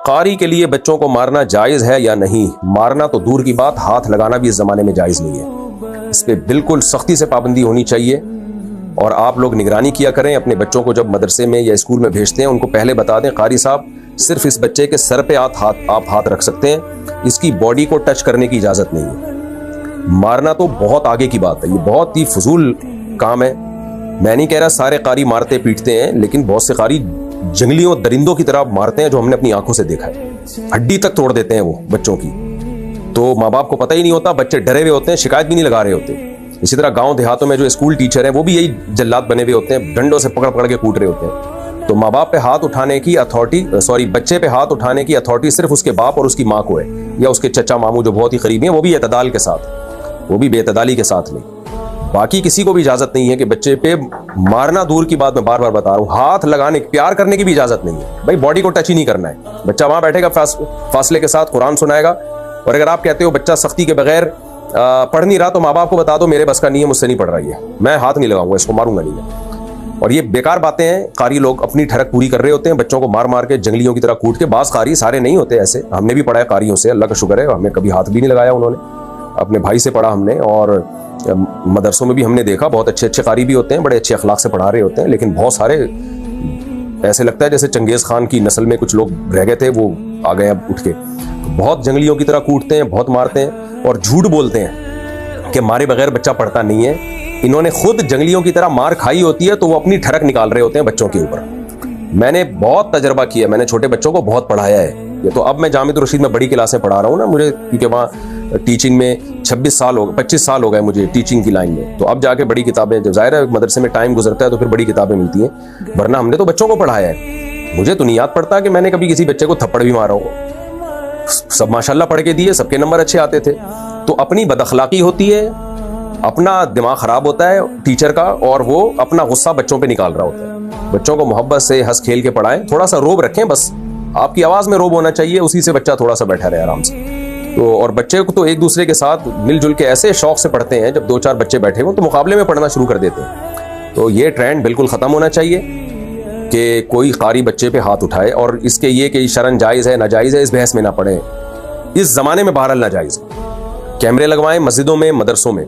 قاری کے لیے بچوں کو مارنا جائز ہے یا نہیں؟ مارنا تو دور کی بات، ہاتھ لگانا بھی اس زمانے میں جائز نہیں ہے. اس پہ بالکل سختی سے پابندی ہونی چاہیے. اور آپ لوگ نگرانی کیا کریں اپنے بچوں کو، جب مدرسے میں یا اسکول میں بھیجتے ہیں ان کو پہلے بتا دیں قاری صاحب صرف اس بچے کے سر پہ آپ ہاتھ رکھ سکتے ہیں، اس کی باڈی کو ٹچ کرنے کی اجازت نہیں ہے. مارنا تو بہت آگے کی بات ہے، یہ بہت ہی فضول کام ہے. میں نہیں کہہ رہا سارے قاری مارتے پیٹتے ہیں، لیکن بہت سے قاری جنگلیوں درندوں کی طرح مارتے ہیں جو ہم نے اپنی آنکھوں سے دیکھا ہے. ہڈی تک توڑ دیتے ہیں وہ بچوں کی. تو ماں باپ کو پتہ ہی نہیں ہوتا، بچے ڈرے ہوئے ہوتے ہیں، شکایت بھی نہیں لگا رہے ہوتے. اسی طرح گاؤں دیہاتوں میں جو اسکول ٹیچر ہیں وہ بھی یہی جلات بنے ہوئے ہوتے ہیں، ڈنڈوں سے پکڑ کے کوٹ رہے ہوتے ہیں. تو ماں باپ پہ ہاتھ اٹھانے کی بچے پہ ہاتھ اٹھانے کی اتھارٹی صرف اس کے باپ اور اس کی ماں کو ہے، یا اس کے چچا ماموں جو بہت ہی قریبی ہیں، وہ بھی اعتدال کے ساتھ، وہ بھی بے اعتدالی کے ساتھ نہیں. باقی کسی کو بھی اجازت نہیں ہے کہ بچے پہ مارنا دور کی بات، میں بار بار بتا رہا ہوں، ہاتھ لگانے پیار کرنے کی بھی اجازت نہیں ہے. بھائی باڈی کو ٹچ ہی نہیں کرنا ہے. بچہ وہاں بیٹھے گا فاصلے کے ساتھ قرآن سنائے گا. اور اگر آپ کہتے ہو بچہ سختی کے بغیر پڑھ نہیں رہا تو ماں باپ کو بتا دو میرے بس کا نہیں ہے، مجھ سے نہیں پڑھ رہی ہے، میں ہاتھ نہیں لگاؤں گا، اس کو ماروں گا نہیں میں. اور یہ بیکار باتیں ہیں. قاری لوگ اپنی ٹھڑک پوری کر رہے ہوتے ہیں، بچوں کو مار کے جنگلیوں کی طرح کوٹ کے. بعض قاری سارے نہیں ہوتے ایسے، ہم نے بھی پڑھا ہے قاریوں سے، اللہ کا شکر ہے ہمیں کبھی ہاتھ بھی نہیں لگایا انہوں نے. اپنے بھائی سے پڑھا ہم نے، اور مدرسوں میں بھی ہم نے دیکھا بہت اچھے قاری بھی ہوتے ہیں، بڑے اچھے اخلاق سے پڑھا رہے ہوتے ہیں. لیکن بہت سارے ایسے لگتا ہے جیسے چنگیز خان کی نسل میں کچھ لوگ رہ گئے تھے، وہ آ گئے اب اٹھ کے. بہت جنگلیوں کی طرح کوٹتے ہیں، بہت مارتے ہیں، اور جھوٹ بولتے ہیں کہ مارے بغیر بچہ پڑھتا نہیں ہے. انہوں نے خود جنگلیوں کی طرح مار کھائی ہوتی ہے تو وہ اپنی ٹھڑک نکال رہے ہوتے ہیں بچوں کے اوپر. میں نے بہت تجربہ کیا، میں نے چھوٹے بچوں کو بہت پڑھایا ہے. یہ تو اب میں جامعۃ الرشید میں بڑی کلاسیں پڑھا رہا ہوں نا، مجھے کیونکہ وہاں ٹیچنگ میں 25 سال ہو گئے مجھے ٹیچنگ کی لائن میں. تو اب جا کے بڑی کتابیں، جب ظاہر ہے مدرسے میں ٹائم گزرتا ہے تو پھر بڑی کتابیں ملتی ہیں، ورنہ ہم نے تو بچوں کو پڑھایا ہے. مجھے تو نہیں یاد پڑتا کہ میں نے کبھی کسی بچے کو تھپڑ بھی مارا ہو. سب ماشاءاللہ پڑھ کے دیے، سب کے نمبر اچھے آتے تھے. تو اپنی بد اخلاقی ہوتی ہے، اپنا دماغ خراب ہوتا ہے ٹیچر کا، اور وہ اپنا غصہ بچوں پہ نکال رہا ہوتا ہے. بچوں کو محبت سے ہنس کھیل کے پڑھائیں، تھوڑا سا روب رکھیں، بس آپ کی آواز میں روب ہونا چاہیے، اسی سے بچہ تھوڑا سا بیٹھا رہے آرام سے. تو اور بچے کو تو ایک دوسرے کے ساتھ مل جل کے ایسے شوق سے پڑھتے ہیں، جب 2-4 بچے بیٹھے ہوں تو مقابلے میں پڑھنا شروع کر دیتے ہیں. تو یہ ٹرینڈ بالکل ختم ہونا چاہیے کہ کوئی قاری بچے پہ ہاتھ اٹھائے. اور اس کے یہ کہ شرعاً جائز ہے ناجائز ہے اس بحث میں نہ پڑیں. اس زمانے میں بہرحال ناجائز ہے. کیمرے لگوائیں مسجدوں میں، مدرسوں میں،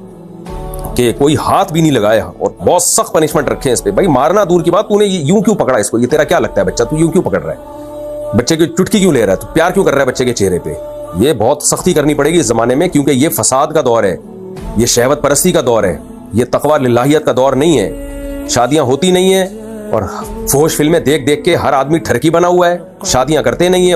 کہ کوئی ہاتھ بھی نہیں لگایا، اور بہت سخت پنشمنٹ رکھیں اس پہ. بھائی مارنا دور کی بات، تو نے یوں کیوں پکڑا اس کو؟ یہ تیرا کیا لگتا ہے بچہ؟ تو یوں کیوں پکڑ رہا ہے؟ بچے کی چٹکی کیوں لے رہا ہے؟ تو پیار کیوں کر رہا ہے بچے کے چہرے پہ؟ یہ بہت سختی کرنی پڑے گی اس زمانے میں، کیونکہ یہ فساد کا دور ہے، یہ شہوت پرستی کا دور ہے، یہ تقویٰ للہیت کا دور نہیں ہے. شادیاں ہوتی نہیں ہیں، اور فحش فلمیں دیکھ کے ہر آدمی ٹھرکی بنا ہوا ہے، شادیاں کرتے نہیں ہیں.